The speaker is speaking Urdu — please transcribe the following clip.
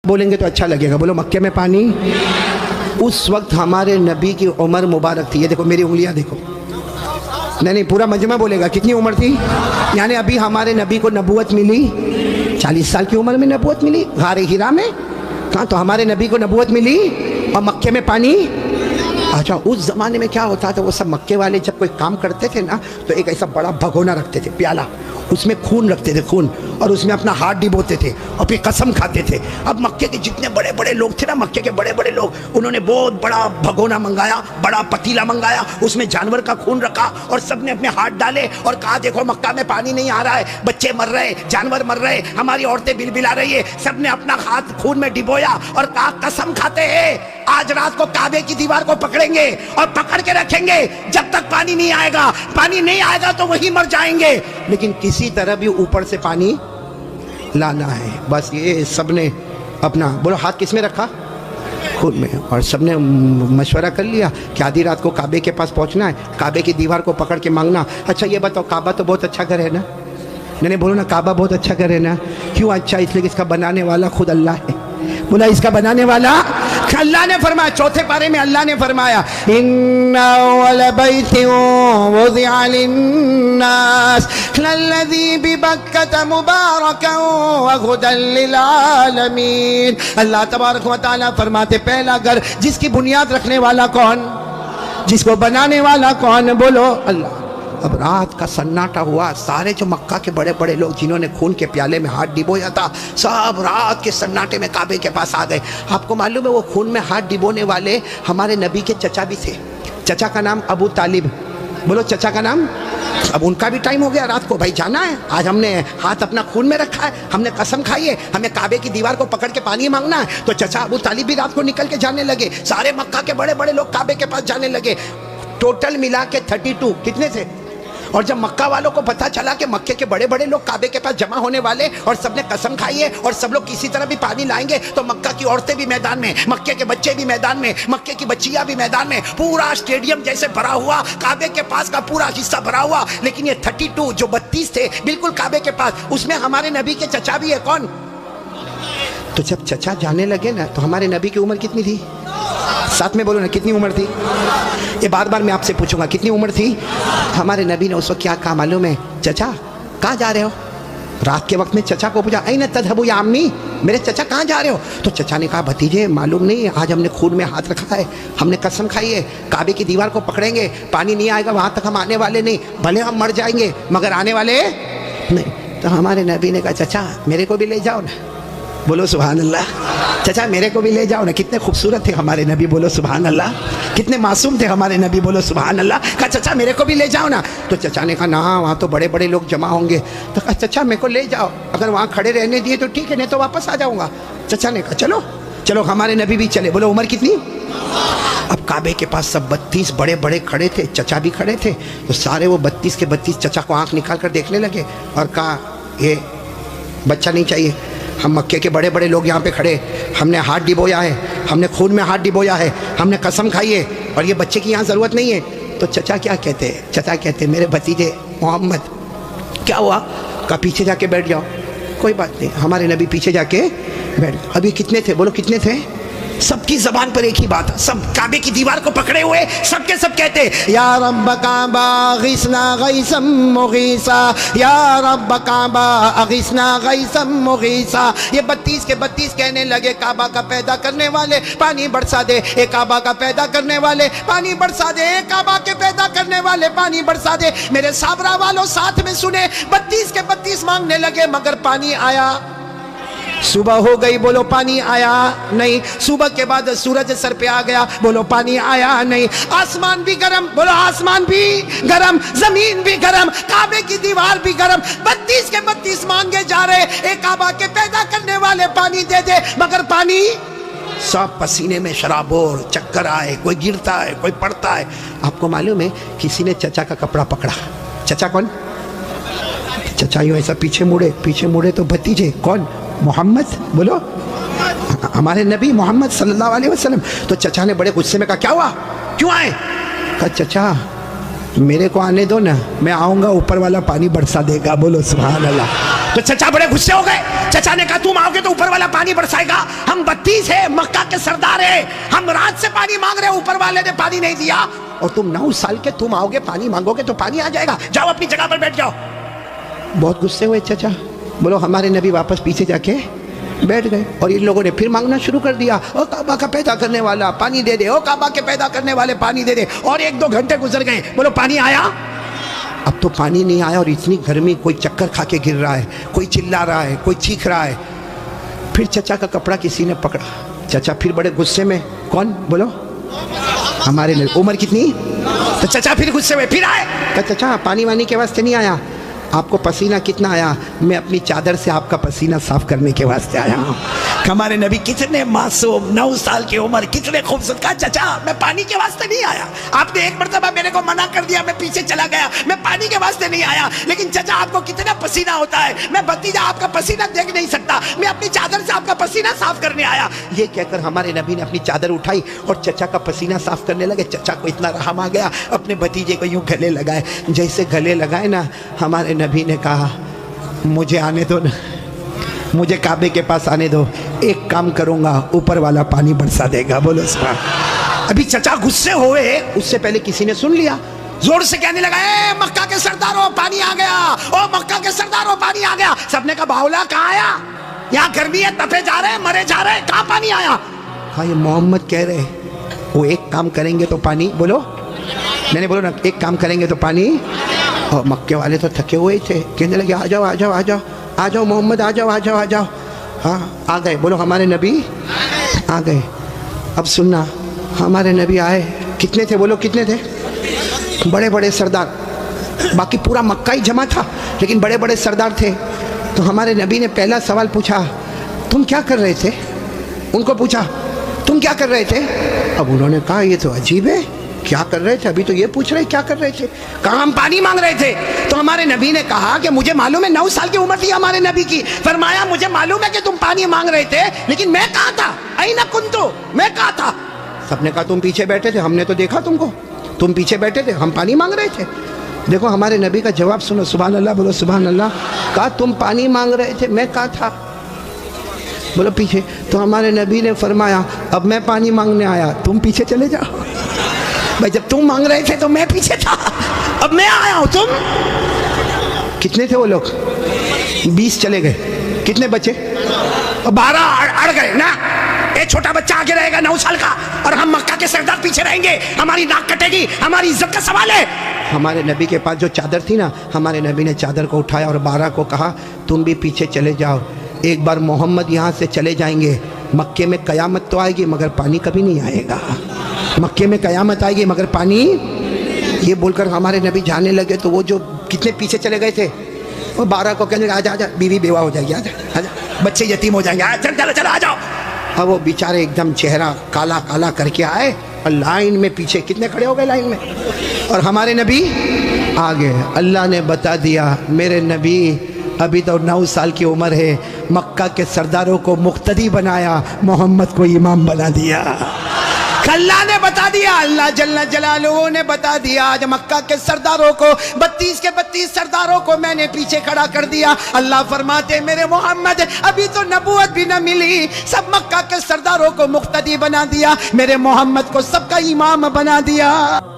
بولیں گے تو اچھا لگے گا. بولو مکے میں پانی. اس وقت ہمارے نبی کی عمر مبارک تھی. یہ دیکھو میری انگلیاں دیکھو. نہیں پورا مجمع بولے گا. کتنی عمر تھی؟ یعنی ابھی ہمارے نبی کو نبوت ملی 40 سال کی عمر میں نبوت ملی غار ہرا میں. کہاں تو ہمارے نبی کو نبوت ملی اور مکے میں پانی. اچھا اس زمانے میں کیا ہوتا تھا، وہ سب مکے والے جب کوئی کام کرتے تھے نا تو ایک ایسا بڑا بھگونا رکھتے تھے، پیالہ، اس میں خون رکھتے تھے، خون، اور اس میں اپنا ہاتھ ڈبوتے تھے اور پھر قسم کھاتے تھے. اب مکے کے جتنے بڑے بڑے لوگ تھے نا، مکے کے بڑے بڑے لوگ، انہوں نے بہت بڑا بھگونا منگایا، بڑا پتیلا منگایا، اس میں جانور کا خون رکھا اور سب نے اپنے ہاتھ ڈالے اور کہا دیکھو مکہ میں پانی نہیں آ رہا ہے، بچے مر رہے، جانور مر رہے، ہماری عورتیں بلبلا رہی ہے. سب نے اپنا ہاتھ خون میں ڈبویا اور کہا قسم کھاتے ہیں آج رات کو کعبے کی دیوار کو پکڑیں گے اور پکڑ کے رکھیں گے جب تک پانی نہیں آئے گا. پانی نہیں آئے گا تو وہی مر جائیں گے، لیکن کسی طرح بھی اوپر سے پانی لانا ہے. بس یہ سب نے اپنا بولو ہاتھ کس میں رکھا؟ خود میں. اور سب نے مشورہ کر لیا کہ آدھی رات کو کعبے کے پاس پہنچنا ہے، کعبے کی دیوار کو پکڑ کے مانگنا. اچھا یہ بتاؤ کعبہ تو بہت اچھا گھر ہے نا؟ نہیں بولو نا کعبہ بہت اچھا گھر ہے نا. کیوں اچھا؟ اس لیے کہ اس کا بنانے والا خود اللہ ہے. بولا اس کا بنانے والا اللہ نے فرمایا. چوتھے پارے میں اللہ نے فرمایا ان اول بیت وضع للناس للذی ببکۃ مبارکا وہدی للعالمین. اللہ تبارک و تعالی فرماتے پہلا گھر جس کی بنیاد رکھنے والا کون؟ جس کو بنانے والا کون؟ بولو اللہ. اب رات کا سناٹا ہوا. سارے جو مکہ کے بڑے بڑے لوگ جنہوں نے خون کے پیالے میں ہاتھ ڈبویا تھا سب رات کے سناٹے میں کعبے کے پاس آ گئے. آپ کو معلوم ہے وہ خون میں ہاتھ ڈبونے والے ہمارے نبی کے چچا بھی تھے. چچا کا نام ابو طالب. بولو چچا کا نام. اب ان کا بھی ٹائم ہو گیا رات کو بھائی جانا ہے. آج ہم نے ہاتھ اپنا خون میں رکھا ہے، ہم نے قسم کھائی ہے ہمیں کعبے کی دیوار کو پکڑ کے پانی مانگنا ہے. تو چچا ابو طالب بھی رات کو نکل کے جانے لگے. سارے مکہ کے بڑے بڑے لوگ کعبے کے پاس جانے لگے. ٹوٹل ملا کے 32 کتنے تھے. اور جب مکہ والوں کو پتا چلا کہ مکے کے بڑے بڑے لوگ کعبے کے پاس جمع ہونے والے اور سب نے قسم کھائی ہے اور سب لوگ کسی طرح بھی پانی لائیں گے، تو مکہ کی عورتیں بھی میدان میں، مکے کے بچے بھی میدان میں، مکے کی بچیاں بھی میدان میں. پورا اسٹیڈیم جیسے بھرا ہوا، کعبے کے پاس کا پورا حصہ بھرا ہوا. لیکن یہ 32 جو 32 تھے بالکل کعبے کے پاس، اس میں ہمارے نبی کے چچا بھی ہے. کون؟ تو جب چچا جانے لگے نا تو ہمارے نبی کی عمر کتنی تھی؟ ساتھ میں بولو نا کتنی عمر تھی؟ یہ بار بار میں آپ سے پوچھوں گا کتنی عمر تھی؟ ہمارے نبی نے اس وقت کیا کہا معلوم ہے؟ چچا کہاں جا رہے ہو؟ رات کے وقت میں چچا کو پوچھا این تذهبوا یا امی، میرے چچا کہاں جا رہے ہو؟ تو چچا نے کہا بھتیجے معلوم نہیں، آج ہم نے خون میں ہاتھ رکھا ہے، ہم نے قسم کھائی ہے کعبے کی دیوار کو پکڑیں گے، پانی نہیں آئے گا وہاں تک ہم آنے والے نہیں، بھلے ہم مر جائیں گے مگر آنے والے نہیں. تو ہمارے نبی نے کہا چچا میرے کو بھی لے جاؤ نا. بولو سبحان اللہ. چچا میرے کو بھی لے جاؤ نا. کتنے خوبصورت تھے ہمارے نبی، بولو سبحان اللہ. کتنے معصوم تھے ہمارے نبی، بولو سبحان اللہ. کہا چچا میرے کو بھی لے جاؤ نا. تو چچا نے کہا نا وہاں تو بڑے بڑے لوگ جمع ہوں گے. تو کہا چچا میرے کو لے جاؤ، اگر وہاں کھڑے رہنے دیے تو ٹھیک ہے نہیں تو واپس آ جاؤں گا. چچا نے کہا چلو چلو. ہمارے نبی بھی چلے. بولو عمر کتنی؟ اب کعبے کے پاس سب 32 بڑے بڑے کھڑے تھے، چچا بھی کھڑے تھے. تو سارے وہ 32 کے 32 چچا کو آنکھ نکال کر دیکھنے لگے اور کہا یہ بچہ نہیں چاہیے، ہم مکے کے بڑے بڑے لوگ یہاں پہ کھڑے، ہم نے ہاتھ ڈبویا ہے، ہم نے خون میں ہاتھ ڈبویا ہے، ہم نے قسم کھائی ہے اور یہ بچے کی یہاں ضرورت نہیں ہے. تو چچا کیا کہتے ہیں؟ چچا کہتے ہیں میرے بھتیجے محمد کیا ہوا؟ کہا پیچھے جا کے بیٹھ جاؤ. کوئی بات نہیں. ہمارے نبی پیچھے جا کے بیٹھ. ابھی کتنے تھے؟ بولو کتنے تھے؟ سب کی زبان پر ایک ہی بات ہے، سب کعبے کی دیوار کو پکڑے ہوئے سب کے سب کہتے یا رب کعبہ اغثنا غیثا مغیثا، یا رب کعبہ اغثنا غیثا مغیثا. یہ 32 کے 32 کہنے لگے کعبہ کا پیدا کرنے والے پانی برسا دے، اے کعبہ کا پیدا کرنے والے پانی برسا دے، اے کعبہ کے پیدا کرنے والے پانی برسا دے. میرے صابرہ والوں ساتھ میں سنے، 32 کے 32 مانگنے لگے مگر پانی آیا. صبح ہو گئی، بولو پانی آیا نہیں. صبح کے بعد سورج سر پہ آ گیا، بولو پانی آیا نہیں. آسمان بھی گرم، بولو آسمان بھی گرم، زمین بھی گرم، کعبے کی دیوار بھی گرم. 32 کے 32 مانگے جا رہے، اے کعبہ کے پیدا کرنے والے پانی دے دے، مگر پانی سب پسینے میں شرابور، چکر آئے، کوئی گرتا ہے کوئی پڑتا ہے. آپ کو معلوم ہے کسی نے چچا کا کپڑا پکڑا. چچا کون؟ چچا یوں ایسا پیچھے مڑے تو بھتیجے کون؟ محمد. بولو ہمارے نبی محمد صلی اللہ علیہ وسلم. تو چچا نے بڑے غصے میں کہا کیا ہوا، کیوں آئے؟ کہا چچا میرے کو آنے دو نا، میں آؤں گا اوپر والا پانی برسا دے گا. بولو سبحان اللہ. تو چچا بڑے غصے ہو گئے. چچا نے کہا تم آؤ گے تو اوپر والا پانی برسائے گا, ہم 32 ہیں, مکہ کے سردار ہیں, ہم رات سے پانی مانگ رہے ہیں, اوپر والے نے پانی نہیں دیا, اور تم 9 سال کے تم آؤ گے پانی مانگو گے تو پانی آ جائے گا, جاؤ اپنی جگہ پر بیٹھ جاؤ. بہت غصے ہوئے چچا. بولو ہمارے نبی واپس پیچھے جا کے بیٹھ گئے, اور ان لوگوں نے پھر مانگنا شروع کر دیا, او کعبہ کا پیدا کرنے والا پانی دے دے, او کعبہ کے پیدا کرنے والے پانی دے دے. اور 1-2 گھنٹے گزر گئے. بولو پانی آیا؟ اب تو پانی نہیں آیا, اور اتنی گرمی, کوئی چکر کھا کے گر رہا ہے, کوئی چلا رہا ہے, کوئی چیخ رہا ہے. پھر چچا کا کپڑا کسی نے پکڑا. چچا پھر بڑے غصے میں, کون؟ بولو ہمارے نبی. عمر کتنی؟ تو چچا پھر غصے میں پھر آئے. کہ چچا پانی وانی کے واسطے نہیں آیا, آپ کو پسینہ کتنا آیا؟ میں اپنی چادر سے آپ کا پسینہ صاف کرنے کے واسطے آیا ہوں. ہمارے نبی کتنے معصوم, 9 سال کی عمر, کتنے خوبصورت. کہا چچا میں پانی کے واسطے نہیں آیا, آپ نے 1 مرتبہ میرے کو منع کر دیا, میں پیچھے چلا گیا, میں پانی کے واسطے نہیں آیا. لیکن چچا آپ کو کتنا پسینہ ہوتا ہے, میں بھتیجا آپ کا پسینہ دیکھ نہیں سکتا, میں اپنی چادر سے آپ کا پسینہ صاف کرنے آیا. یہ کہہ کر ہمارے نبی نے اپنی چادر اٹھائی اور چچا کا پسینہ صاف کرنے لگے. چچا کو اتنا رحم آ گیا, اپنے بھتیجے کو یوں گلے لگائے. جیسے گلے لگائے نا, ہمارے نبی نے کہا مجھے آنے دو نا, مجھے کعبے کے پاس آنے دو, ایک کام کروں گا, اوپر والا پانی برسا دے گا. بولو سبحان. ابھی چچا غصے ہوئے, اس سے پہلے کسی نے سن لیا, زور سے کہنے لگا اے مکہ کے سرداروں پانی آ گیا, او مکہ کے سرداروں پانی آ گیا. سب نے کہا باولا کہاں آیا, یہاں گرمی ہے, تپے جا رہے ہیں, مرے جا رہے ہیں, کہاں پانی آیا؟ ہاں یہ محمد کہہ رہے وہ ایک کام کریں گے تو پانی. بولو میں نے بولو نا, ایک کام کریں گے تو پانی. اور مکے والے تو تھکے ہوئے تھے, کہنے لگے آ جاؤ آ جاؤ آ جاؤ آ جاؤ محمد, آ جاؤ آ جاؤ آ جاؤ. ہاں آ گئے. بولو ہمارے نبی آ گئے. اب سننا, ہمارے نبی آئے, کتنے تھے؟ بولو کتنے تھے؟ بڑے بڑے سردار, باقی پورا مکہ ہی جمع تھا, لیکن بڑے بڑے سردار تھے. تو ہمارے نبی نے پہلا سوال پوچھا, تم کیا کر رہے تھے؟ ان کو پوچھا تم کیا کر رہے تھے؟ اب انہوں نے کہا یہ تو عجیب ہے, کیا کر رہے تھے؟ ابھی تو یہ پوچھ رہے کیا کر رہے تھے. کہا ہم پانی مانگ رہے تھے. تو ہمارے نبی نے کہا کہ مجھے معلوم ہے, 9 سال کی عمر تھی ہمارے نبی کی. فرمایا مجھے معلوم ہے کہ تم پانی مانگ رہے تھے, لیکن میں کہاں تھا؟ اینا کنتو, میں کہاں تھا؟ سب نے کہا تم پیچھے بیٹھے تھے, ہم نے تو دیکھا تم کو, تم پیچھے بیٹھے تھے, ہم پانی مانگ رہے تھے. دیکھو ہمارے نبی کا جواب سنو, سبحان اللہ, بولو سبحان اللہ. کہا تم پانی مانگ رہے تھے, میں کہاں تھا؟ بولو پیچھے. تو ہمارے نبی نے فرمایا اب میں پانی مانگنے آیا, تم پیچھے چلے جاؤ. بھائی جب تم مانگ رہے تھے تو میں پیچھے تھا, اب میں آیا ہوں. تم کتنے تھے وہ لوگ؟ 20 چلے گئے, کتنے بچے؟ 12 اڑ گئے نا. ایک چھوٹا بچہ آگے رہے گا 9 سال کا, اور ہم مکہ کے سردار پیچھے رہیں گے, ہماری ناک کٹے گی, ہماری عزت کا سوال ہے. ہمارے نبی کے پاس جو چادر تھی نا, ہمارے نبی نے چادر کو اٹھایا اور 12 کو کہا تم بھی پیچھے چلے جاؤ. ایک بار محمد یہاں سے چلے جائیں گے, مکے میں قیامت تو آئے گی مگر پانی کبھی نہیں آئے گا. مکے میں قیامت آئے گی مگر پانی. یہ بول کر ہمارے نبی جانے لگے. تو وہ جو کتنے پیچھے چلے گئے تھے, وہ 12 کو کہنے لگے آجا آجا, بیوی بیوہ ہو جائے گی, آجا, بچے یتیم ہو جائیں گے, چلو چلو آ جاؤ. اب وہ بیچارے ایک دم چہرہ کالا کالا کر کے آئے, اور لائن میں پیچھے کتنے کھڑے ہو گئے لائن میں, اور ہمارے نبی آگے. اللہ نے بتا دیا میرے نبی ابھی تو 9 سال کی عمر ہے, مکہ کے سرداروں کو مقتدی بنایا, محمد کو امام بنا دیا. اللہ نے بتا دیا, اللہ جل جلالہ نے بتا دیا, آج مکہ کے سرداروں کو 32 کے 32 سرداروں کو میں نے پیچھے کھڑا کر دیا. اللہ فرماتے میرے محمد ابھی تو نبوت بھی نہ ملی, سب مکہ کے سرداروں کو مقتدی بنا دیا, میرے محمد کو سب کا امام بنا دیا.